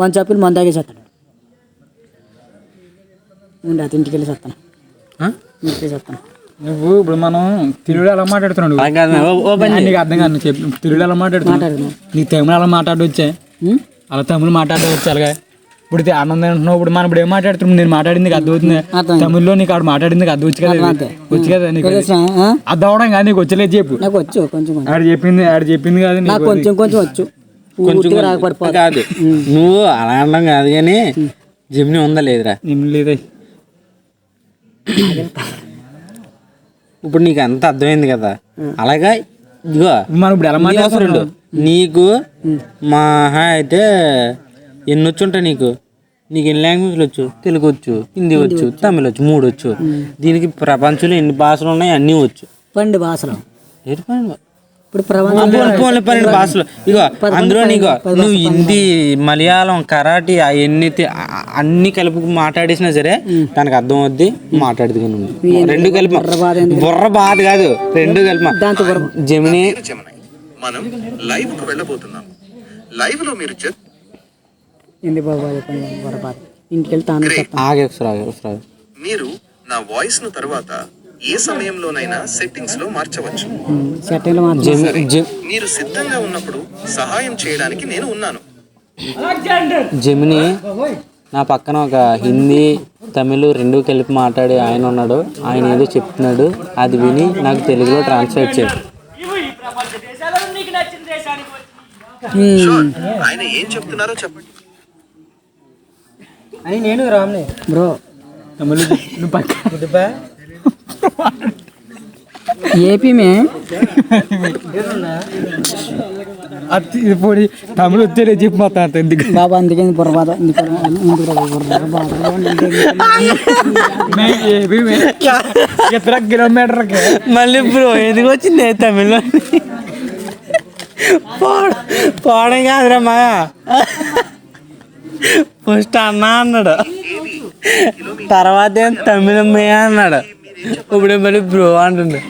మంచి చెప్పి మంద తాగేసేస్తాడు. ఉండి అది ఇంటికి వెళ్ళి చేస్తాను, ఇంటికి చేస్తాను. నువ్వు ఇప్పుడు మనం తెలుగులో ఎలా మాట్లాడుతున్నావు? నీకు అర్థం కాదు. నువ్వు చెప్పి తెలుగులో ఎలా మాట్లాడుతున్నావు? నీకు తమిళ ఎలా మాట్లాడి వచ్చా? అలా తమిళ మాట్లాడే వచ్చి అలాగా ఇప్పుడు ఆనందం అంటున్నావు. ఇప్పుడు మనం ఇప్పుడు ఏం మాట్లాడుతున్నాం? నేను మాట్లాడింది అర్థమవుతుంది తమిళ్లో, నీకు ఆడ మాట్లాడింది అర్థం వచ్చు కదా? వచ్చు కదా నీకు? అర్థం అవడం కాదు, నీకు వచ్చలేదు చెప్పు. నాకు వచ్చు కొంచెం, ఆడ చెప్పింది కాదు, నాకు కొంచెం కొంచెం వచ్చు. కొంచెం కాదు, నువ్వు అలా అనడం కాదు కానీ జమిని ఉందా లేదురా? లేదా ఇప్పుడు నీకు అంత అర్థమైంది కదా. అలాగా ఇదిగో మనం ఇప్పుడు ఎలా మాట్లాడుతున్నాడు? నీకు మహా అయితే ఎన్ని వచ్చు ఉంటాయి నీకు? నీకు ఎన్ని లాంగ్వేజ్లు వచ్చు? తెలుగు వచ్చు, హిందీ వచ్చు, తమిళ వచ్చు, 3 వచ్చు. దీనికి ప్రపంచంలో ఎన్ని భాషలు ఉన్నాయి? అన్నీ వచ్చు. 12 భాషలు. ఏంటి 12? ఇప్పుడు 12 భాషలు. ఇగో అందులో నీకు నువ్వు హిందీ, మలయాళం, కరాటీ అన్ని కలిపి మాట్లాడేసినా సరే దానికి అర్థం అవుద్ది, మాట్లాడదు. కానీ 2 కలిపి బుర్ర బాధ కాదు, 2 కలిపి జమిని. మనం లైవ్ కు వెళ్ళబోతున్నాం. లైవ్ లో మీరు మీరు నా వాయిస్ ను తర్వాత ఏ సమయంలోనైనా సెట్టింగ్స్ లో మార్చవచ్చు. మీరు సిద్ధంగా ఉన్నప్పుడు సహాయం చేయడానికి నేను ఉన్నాను. జమిని నా పక్కన ఒక హిందీ, తమిళ్ 2 కలిపి మాట్లాడే ఆయన ఉన్నాడు. ఆయన ఏదో చెప్తున్నాడు, అది విని నాకు తెలుగులో ట్రాన్స్లేట్ చేయండి. ఆయన ఏం చెప్తున్నారో చెప్పండి. అని నేను రామ్నే బ్రో తమిళ నువ్వు పక్క ఏపీ మే పొడి తమిళ వచ్చేది చెప్పి మొత్తం అంత ఎందుకు బాబా? అందుకే బుర్రబాధ కిలోమీటర్ మళ్ళీ బ్రో ఎందుకు వచ్చింది తమిళ? పోవడం కాదురా మాయా, ఫస్ట్ అన్న అన్నాడు, తర్వాత ఏం తమిళమ్మయ్య అన్నాడు, ఇప్పుడు మళ్ళీ బ్రో అంటుండే.